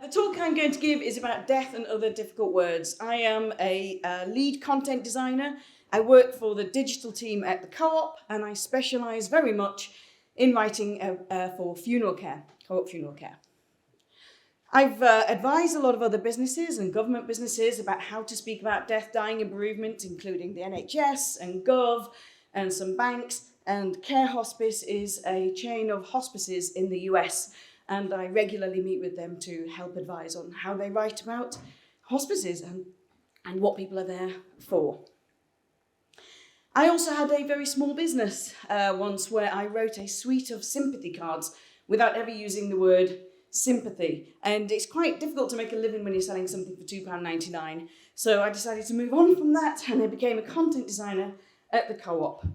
The talk I'm going to give is about death and other difficult words. I am a lead content designer. I work for the digital team at the Co-op, and I specialise very much in writing for funeral care, Co-op Funeralcare. I've advised a lot of other businesses and government businesses about how to speak about death, dying and bereavement, including the NHS and Gov and some banks. And Care Hospice is a chain of hospices in the US, and I regularly meet with them to help advise on how they write about hospices and what people are there for. I also had a very small business once where I wrote a suite of sympathy cards without ever using the word sympathy. And it's quite difficult to make a living when you're selling something for £2.99. So I decided to move on from that, and I became a content designer at the Co-op.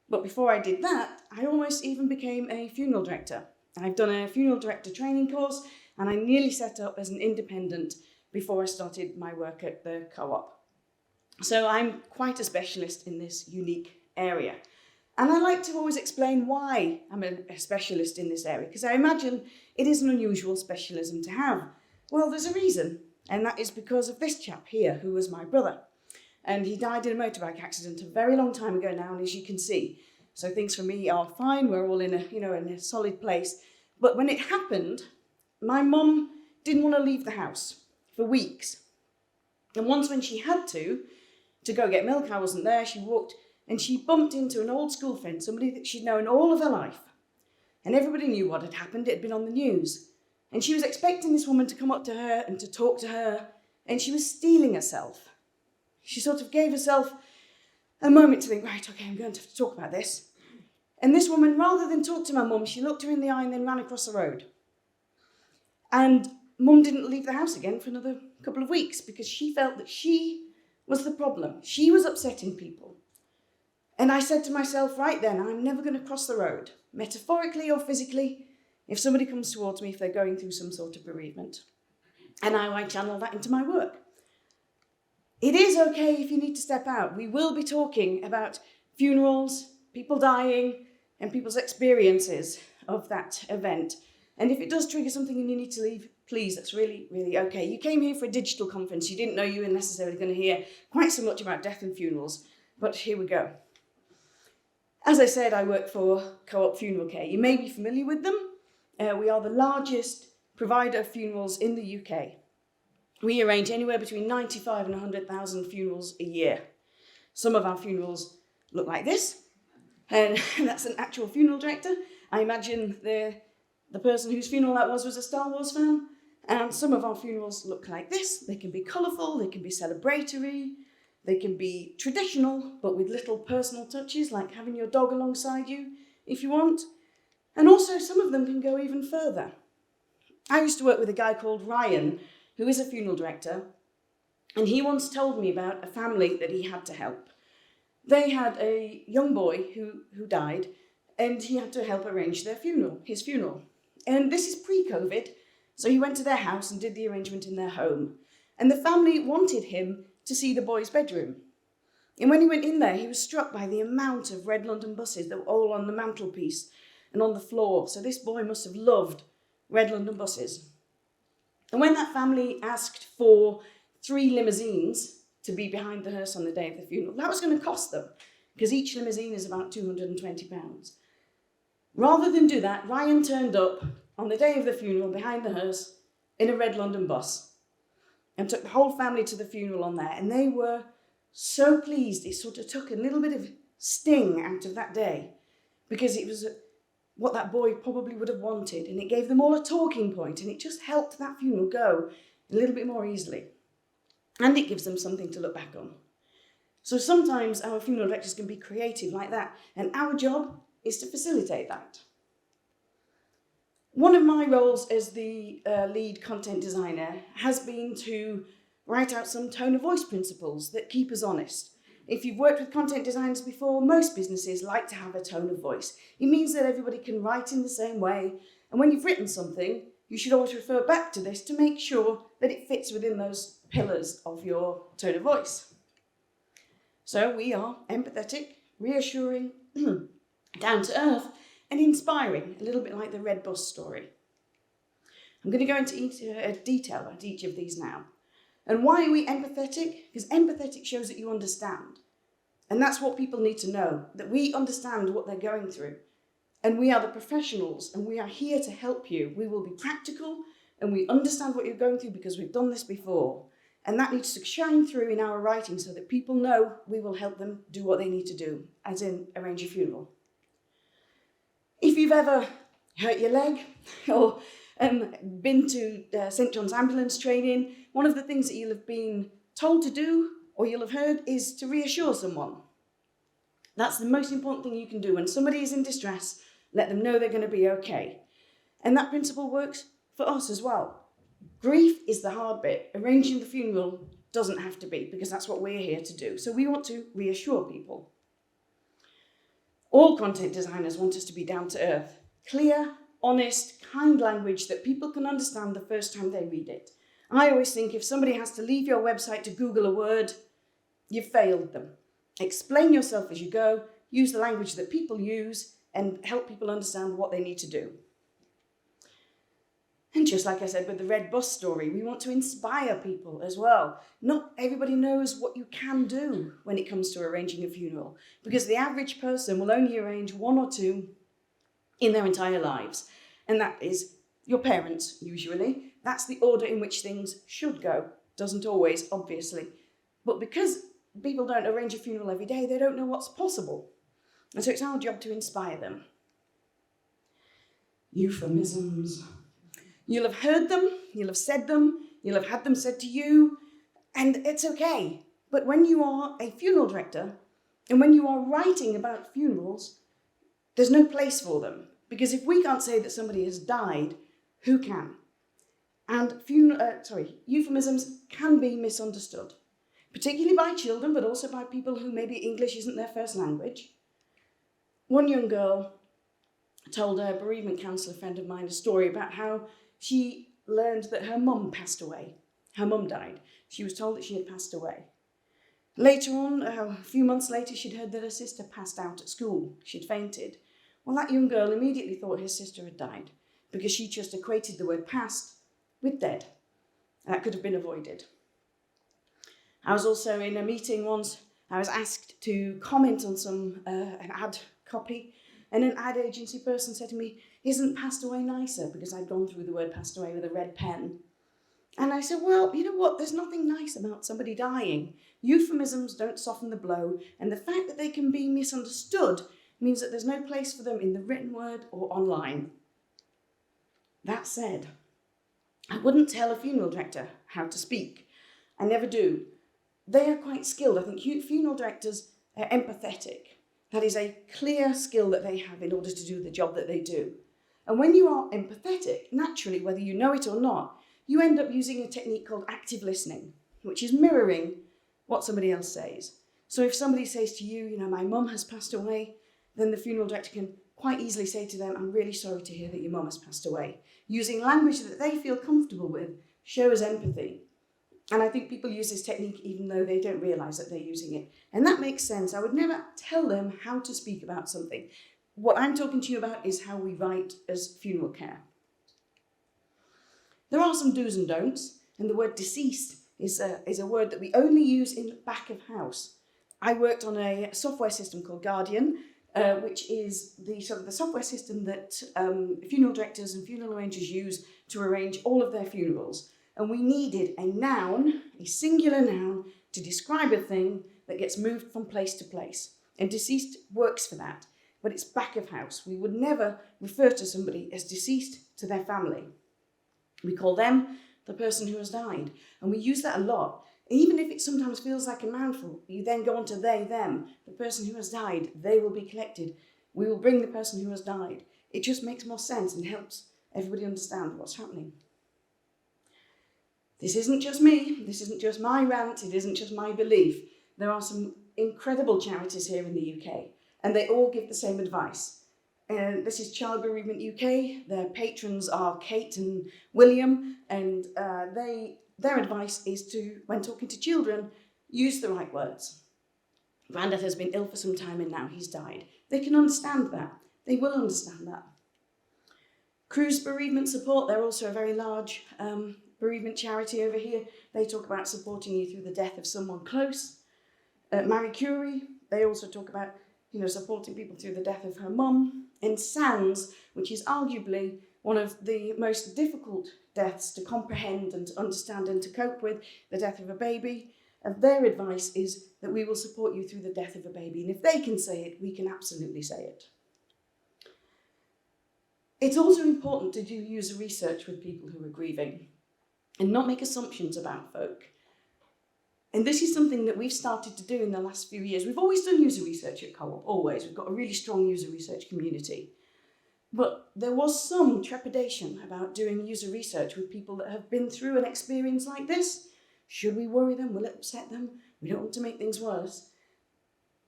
But before I did that, I almost even became a funeral director. I've done a funeral director training course, and I nearly set up as an independent before I started my work at the Co-op. So I'm quite a specialist in this unique area. And I like to always explain why I'm a specialist in this area, because I imagine it is an unusual specialism to have. Well, there's a reason, and that is because of this chap here, who was my brother. And he died in a motorbike accident a very long time ago now, and as you can see, so things for me are fine. We're all in a solid place. But when it happened, my mum didn't want to leave the house for weeks. And once when she had to go get milk, I wasn't there. She walked and she bumped into an old school friend, somebody that she'd known all of her life. And everybody knew what had happened. It had been on the news. And she was expecting this woman to come up to her and to talk to her, and she was steeling herself. She sort of gave herself a moment to think, right, okay, I'm going to have to talk about this. And this woman, rather than talk to my mum, she looked her in the eye and then ran across the road. And mum didn't leave the house again for another couple of weeks because she felt that she was the problem. She was upsetting people. And I said to myself, right then, I'm never going to cross the road, metaphorically or physically, if somebody comes towards me if they're going through some sort of bereavement. And now I channel that into my work. It is okay if you need to step out. We will be talking about funerals, people dying, and people's experiences of that event. And if it does trigger something and you need to leave, please, that's really, really okay. You came here for a digital conference. You didn't know you were necessarily going to hear quite so much about death and funerals, but here we go. As I said, I work for Co-op Funeralcare. You may be familiar with them. We are the largest provider of funerals in the UK. We arrange anywhere between 95 and 100,000 funerals a year. Some of our funerals look like this, and that's an actual funeral director. I imagine the person whose funeral that was a Star Wars fan. And some of our funerals look like this. They can be colourful, they can be celebratory, they can be traditional, but with little personal touches, like having your dog alongside you, if you want. And also some of them can go even further. I used to work with a guy called Ryan, who is a funeral director, and he once told me about a family that he had to help. They had a young boy who died, and he had to help arrange his funeral. And this is pre-COVID, so he went to their house and did the arrangement in their home. And the family wanted him to see the boy's bedroom. And when he went in there, he was struck by the amount of red London buses that were all on the mantelpiece and on the floor. So this boy must have loved red London buses. And when that family asked for 3 limousines to be behind the hearse on the day of the funeral, that was going to cost them, because each limousine is about £220. Rather than do that, Ryan turned up on the day of the funeral behind the hearse in a red London bus and took the whole family to the funeral on there. And they were so pleased. It sort of took a little bit of sting out of that day, because it was what that boy probably would have wanted, and it gave them all a talking point, and it just helped that funeral go a little bit more easily. And it gives them something to look back on. So sometimes our funeral directors can be creative like that, and our job is to facilitate that. One of my roles as the lead content designer has been to write out some tone of voice principles that keep us honest. If you've worked with content designers before, most businesses like to have a tone of voice. It means that everybody can write in the same way, and when you've written something, you should always refer back to this to make sure that it fits within those pillars of your tone of voice. So we are empathetic, reassuring, down to earth, and inspiring, a little bit like the red bus story. I'm going to go into detail about each of these now. And why are we empathetic? Because empathetic shows that you understand. And that's what people need to know, that we understand what they're going through. And we are the professionals, and we are here to help you. We will be practical, and we understand what you're going through because we've done this before. And that needs to shine through in our writing so that people know we will help them do what they need to do, as in arrange a funeral. If you've ever hurt your leg or been to St. John's ambulance training, one of the things that you'll have been told to do or you'll have heard is to reassure someone. That's the most important thing you can do. When somebody is in distress, let them know they're going to be okay. And that principle works for us as well. Grief is the hard bit. Arranging the funeral doesn't have to be, because that's what we're here to do. So we want to reassure people. All content designers want us to be down to earth, clear, honest, kind language that people can understand the first time they read it. I always think if somebody has to leave your website to Google a word, you've failed them. Explain yourself as you go, use the language that people use, and help people understand what they need to do. And just like I said with the red bus story, we want to inspire people as well. Not everybody knows what you can do when it comes to arranging a funeral, because the average person will only arrange one or two in their entire lives. And that is your parents, usually. That's the order in which things should go. Doesn't always, obviously. But because people don't arrange a funeral every day, they don't know what's possible. And so it's our job to inspire them. Euphemisms. You'll have heard them, you'll have said them, you'll have had them said to you, and it's okay. But when you are a funeral director, and when you are writing about funerals, there's no place for them. Because if we can't say that somebody has died, who can? And euphemisms can be misunderstood, particularly by children, but also by people who maybe English isn't their first language. One young girl told a bereavement counsellor friend of mine a story about how she learned that her mum passed away. Her mum died. She was told that she had passed away. Later on, a few months later, she'd heard that her sister passed out at school. She'd fainted. Well, that young girl immediately thought her sister had died because she just equated the word passed with dead. That could have been avoided. I was also in a meeting once. I was asked to comment on an ad copy, and an ad agency person said to me, "Isn't passed away nicer?" Because I'd gone through the word passed away with a red pen. And I said, well, you know what? There's nothing nice about somebody dying. Euphemisms don't soften the blow, and the fact that they can be misunderstood means that there's no place for them in the written word or online. That said, I wouldn't tell a funeral director how to speak. I never do. They are quite skilled. I think funeral directors are empathetic. That is a clear skill that they have in order to do the job that they do. And when you are empathetic, naturally, whether you know it or not, you end up using a technique called active listening, which is mirroring what somebody else says. So if somebody says to you, my mum has passed away, then the funeral director can quite easily say to them, I'm really sorry to hear that your mum has passed away. Using language that they feel comfortable with shows empathy. And I think people use this technique even though they don't realise that they're using it. And that makes sense. I would never tell them how to speak about something. What I'm talking to you about is how we write as funeral care. There are some do's and don'ts, and the word deceased is a word that we only use in the back of house. I worked on a software system called Guardian, which is the software system that funeral directors and funeral arrangers use to arrange all of their funerals. And we needed a noun, a singular noun, to describe a thing that gets moved from place to place. And deceased works for that, but it's back of house. We would never refer to somebody as deceased to their family. We call them the person who has died. And we use that a lot. Even if it sometimes feels like a mouthful, you then go on to they, them. The person who has died, they will be collected. We will bring the person who has died. It just makes more sense and helps everybody understand what's happening. This isn't just me. This isn't just my rant. It isn't just my belief. There are some incredible charities here in the UK, and they all give the same advice. This is Child Bereavement UK. Their patrons are Kate and William, and their advice is to, when talking to children, use the right words. Grandad has been ill for some time and now he's died. They can understand that. They will understand that. Cruise Bereavement Support, they're also a very large bereavement charity over here. They talk about supporting you through the death of someone close. Marie Curie, they also talk about supporting people through the death of her mum. And SANS, which is arguably one of the most difficult deaths to comprehend and to understand and to cope with, the death of a baby. And their advice is that we will support you through the death of a baby. And if they can say it, we can absolutely say it. It's also important to do user research with people who are grieving and not make assumptions about folk. And this is something that we've started to do in the last few years. We've always done user research at Co-op, always. We've got a really strong user research community. But there was some trepidation about doing user research with people that have been through an experience like this. Should we worry them? Will it upset them? We don't want to make things worse.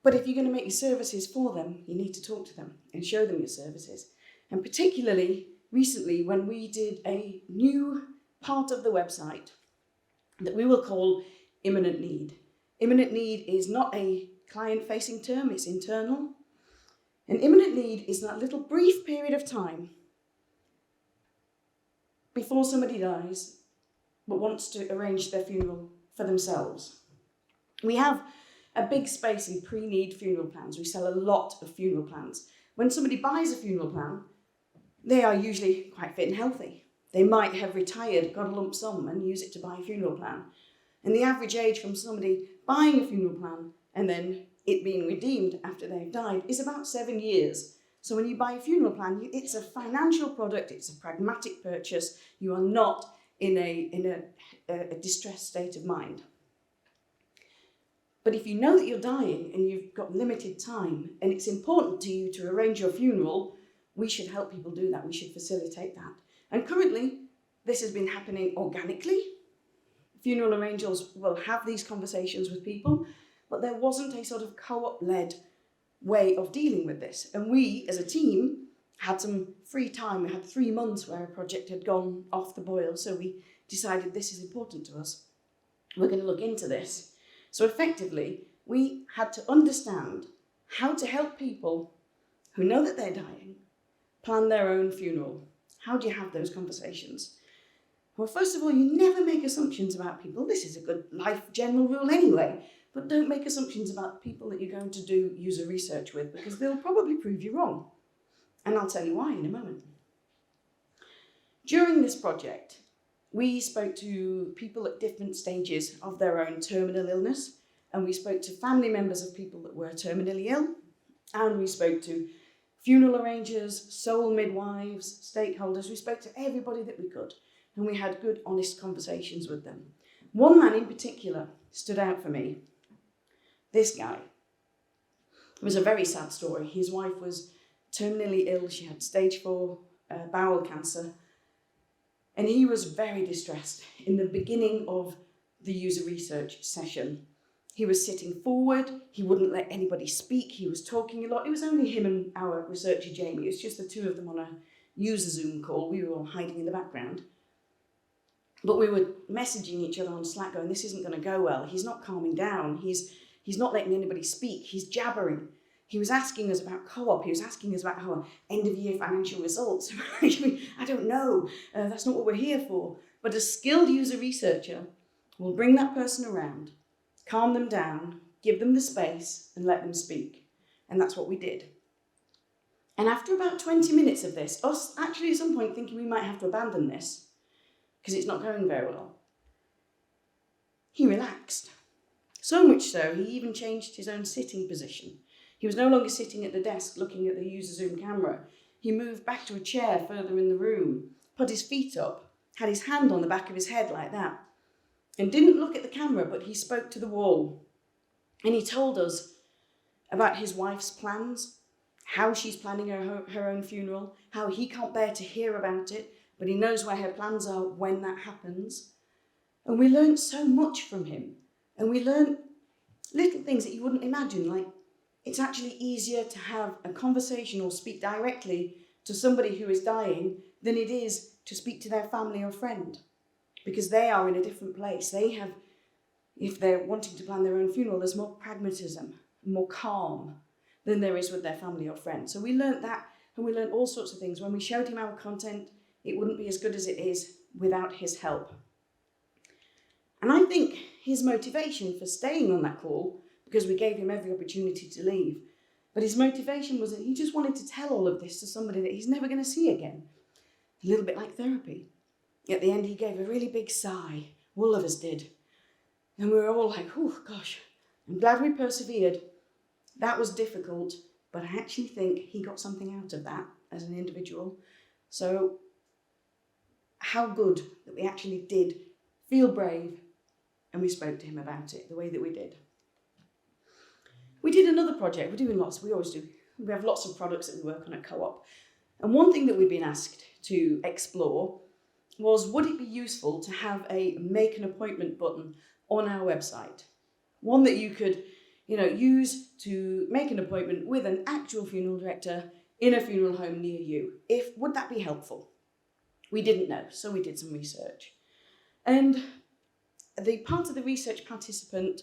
But if you're going to make your services for them, you need to talk to them and show them your services. And particularly recently, when we did a new part of the website that we will call imminent need. Imminent need is not a client-facing term, it's internal. And imminent need is that little brief period of time before somebody dies but wants to arrange their funeral for themselves. We have a big space in pre-need funeral plans. We sell a lot of funeral plans. When somebody buys a funeral plan, they are usually quite fit and healthy. They might have retired, got a lump sum and use it to buy a funeral plan. And the average age from somebody buying a funeral plan and then it being redeemed after they've died is about 7 years. So when you buy a funeral plan, it's a financial product, it's a pragmatic purchase. You are not in a distressed state of mind. But if you know that you're dying and you've got limited time and it's important to you to arrange your funeral, we should help people do that. We should facilitate that. And currently, this has been happening organically. Funeral arrangers will have these conversations with people, but there wasn't a sort of co-op-led way of dealing with this. And we, as a team, had some free time. We had 3 months where a project had gone off the boil, so we decided this is important to us. We're going to look into this. So effectively, we had to understand how to help people who know that they're dying plan their own funeral. How do you have those conversations? Well, first of all, you never make assumptions about people. This is a good life general rule anyway, but don't make assumptions about people that you're going to do user research with because they'll probably prove you wrong. And I'll tell you why in a moment. During this project, we spoke to people at different stages of their own terminal illness, and we spoke to family members of people that were terminally ill, and we spoke to funeral arrangers, soul midwives, stakeholders. We spoke to everybody that we could, and we had good, honest conversations with them. One man in particular stood out for me. This guy. It was a very sad story. His wife was terminally ill. She had stage 4 bowel cancer. And he was very distressed in the beginning of the user research session. He was sitting forward. He wouldn't let anybody speak. He was talking a lot. It was only him and our researcher, Jamie. It was just the two of them on a user Zoom call. We were all hiding in the background. But we were messaging each other on Slack going, this isn't going to go well. He's not calming down. He's not letting anybody speak. He's jabbering. He was asking us about Co-op. He was asking us about our end-of-year financial results. I don't know. That's not what we're here for. But a skilled user researcher will bring that person around, calm them down, give them the space, and let them speak. And that's what we did. And after about 20 minutes of this, us actually at some point thinking we might have to abandon this because it's not going very well, he relaxed. So much so, he even changed his own sitting position. He was no longer sitting at the desk looking at the user Zoom camera. He moved back to a chair further in the room, put his feet up, had his hand on the back of his head like that, and didn't look at the camera, but he spoke to the wall. And he told us about his wife's plans, how she's planning her own funeral, how he can't bear to hear about it, but he knows where her plans are when that happens. And we learned so much from him. And we learned little things that you wouldn't imagine, like it's actually easier to have a conversation or speak directly to somebody who is dying than it is to speak to their family or friend, because they are in a different place. They have, if they're wanting to plan their own funeral, there's more pragmatism, more calm than there is with their family or friend. So we learned that and we learned all sorts of things. When we showed him our content, it wouldn't be as good as it is without his help. And I think his motivation for staying on that call, because we gave him every opportunity to leave, but his motivation was that he just wanted to tell all of this to somebody that he's never going to see again. A little bit like therapy. At the end, he gave a really big sigh. All of us did. And we were all like, oh gosh, I'm glad we persevered. That was difficult, but I actually think he got something out of that as an individual. So how good that we actually did feel brave and we spoke to him about it the way that we did. We did another project. We're doing lots. We always do. We have lots of products that we work on at Co-op. And one thing that we've been asked to explore was, would it be useful to have a make an appointment button on our website? One that you could, use to make an appointment with an actual funeral director in a funeral home near you. Would that be helpful? We didn't know, so we did some research. And the part of the research participant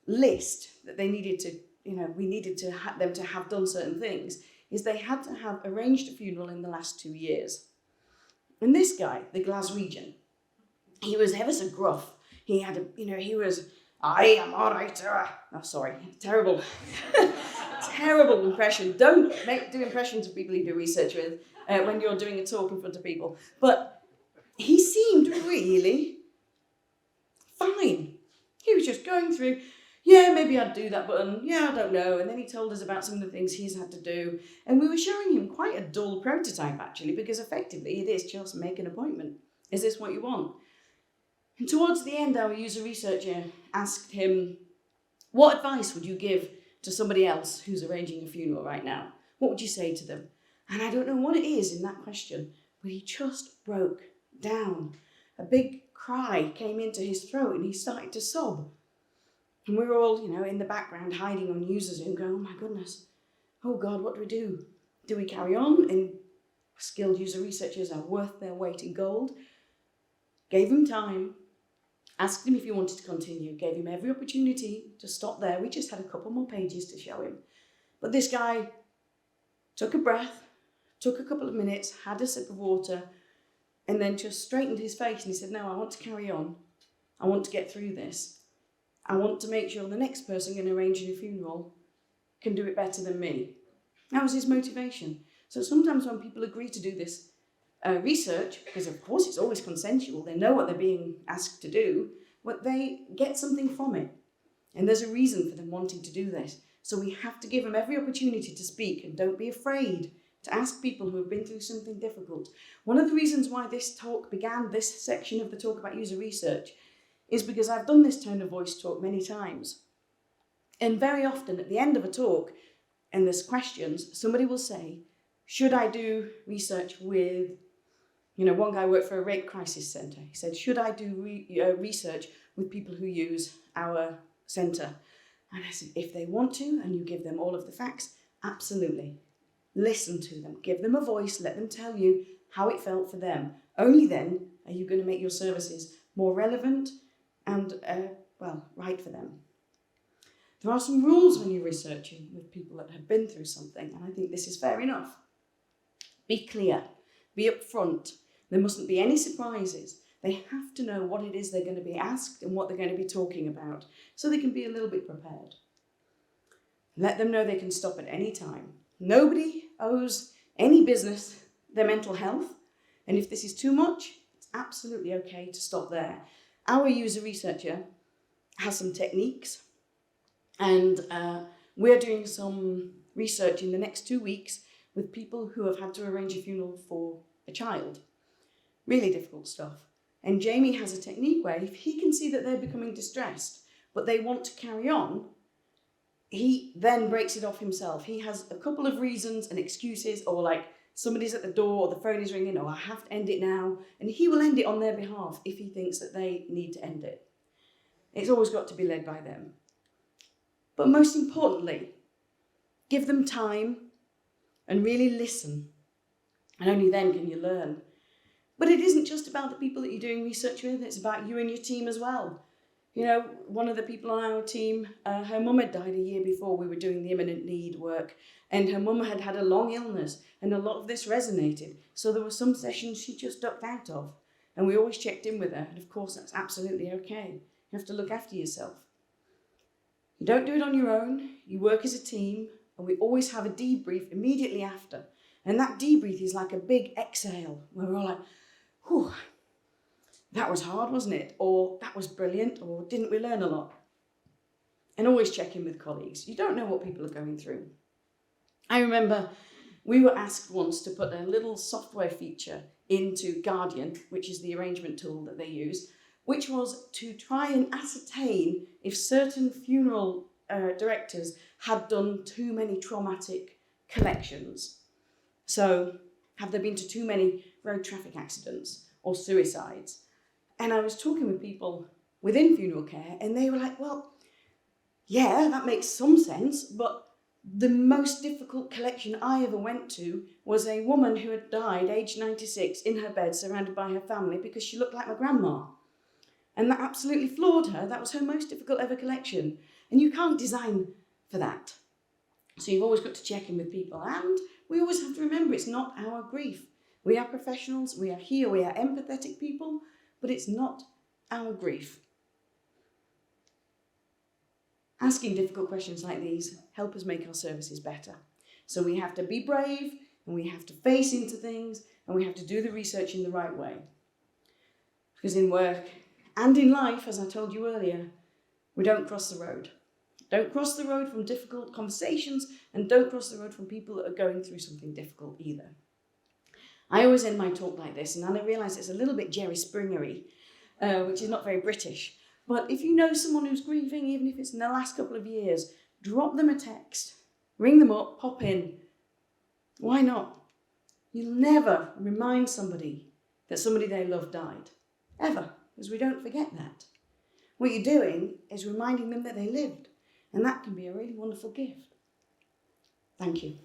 list that they needed to, we needed to them to have done certain things, is they had to have arranged a funeral in the last 2 years. And this guy, the Glaswegian, he was ever so gruff. He had I am all right. Oh, sorry, terrible, terrible impression. Don't do impressions of people you do research with when you're doing a talk in front of people. But he seemed really fine. He was just going through, yeah, maybe I'd do that button. Yeah, I don't know. And then he told us about some of the things he's had to do. And we were showing him quite a dull prototype, actually, because effectively it is just make an appointment. Is this what you want? And towards the end, our user researcher asked him, what advice would you give to somebody else who's arranging a funeral right now? What would you say to them? And I don't know what it is in that question, but he just broke down. A big cry came into his throat and he started to sob. And we were all, in the background hiding on user Zoom going, oh my goodness, oh God, what do we do? Do we carry on? And skilled user researchers are worth their weight in gold. Gave him time, asked him if he wanted to continue, gave him every opportunity to stop there. We just had a couple more pages to show him. But this guy took a breath, took a couple of minutes, had a sip of water, and then just straightened his face and he said, no, I want to carry on. I want to get through this. I want to make sure the next person going to arrange a funeral can do it better than me. That was his motivation. So sometimes when people agree to do this research, because of course it's always consensual, they know what they're being asked to do, but they get something from it. And there's a reason for them wanting to do this. So we have to give them every opportunity to speak, and don't be afraid to ask people who have been through something difficult. One of the reasons why this talk began, this section of the talk about user research, is because I've done this tone of voice talk many times. And very often at the end of a talk, and there's questions, somebody will say, should I do research with, one guy worked for a rape crisis centre. He said, should I do research with people who use our centre? And I said, if they want to, and you give them all of the facts, absolutely. Listen to them, give them a voice, let them tell you how it felt for them. Only then are you going to make your services more relevant and, right for them. There are some rules when you're researching with people that have been through something, and I think this is fair enough. Be clear, be upfront. There mustn't be any surprises. They have to know what it is they're going to be asked and what they're going to be talking about, so they can be a little bit prepared. Let them know they can stop at any time. Nobody owes any business their mental health, and if this is too much, it's absolutely okay to stop there. Our user researcher has some techniques, and we're doing some research in the next 2 weeks with people who have had to arrange a funeral for a child. Really difficult stuff. And Jamie has a technique where if he can see that they're becoming distressed, but they want to carry on, he then breaks it off himself. He has a couple of reasons and excuses, or like somebody's at the door or the phone is ringing, or I have to end it now. And he will end it on their behalf if he thinks that they need to end it. It's always got to be led by them. But most importantly, give them time and really listen. And only then can you learn. But it isn't just about the people that you're doing research with, it's about you and your team as well. You know, one of the people on our team, her mum had died a year before we were doing the imminent need work, and her mum had had a long illness, and a lot of this resonated. So there were some sessions she just ducked out of, and we always checked in with her, and of course that's absolutely okay. You have to look after yourself. You don't do it on your own, you work as a team, and we always have a debrief immediately after. And that debrief is like a big exhale, where we're all like, whew, that was hard, wasn't it? Or that was brilliant, or didn't we learn a lot? And always check in with colleagues. You don't know what people are going through. I remember we were asked once to put a little software feature into Guardian, which is the arrangement tool that they use, which was to try and ascertain if certain funeral directors had done too many traumatic collections. So, have there been to too many road traffic accidents or suicides? And I was talking with people within funeral care, and they were like, well, yeah, that makes some sense, but the most difficult collection I ever went to was a woman who had died aged 96 in her bed surrounded by her family because she looked like my grandma. And that absolutely floored her. That was her most difficult ever collection. And you can't design for that. So you've always got to check in with people. And we always have to remember it's not our grief. We are professionals, we are here, we are empathetic people, but it's not our grief. Asking difficult questions like these help us make our services better. So we have to be brave, and we have to face into things, and we have to do the research in the right way. Because in work and in life, as I told you earlier, we don't cross the road. Don't cross the road from difficult conversations, and don't cross the road from people that are going through something difficult either. I always end my talk like this, and I realise it's a little bit Jerry Springer-y, which is not very British. But if you know someone who's grieving, even if it's in the last couple of years, drop them a text, ring them up, pop in. Why not? You'll never remind somebody that somebody they love died, ever, because we don't forget that. What you're doing is reminding them that they lived, and that can be a really wonderful gift. Thank you.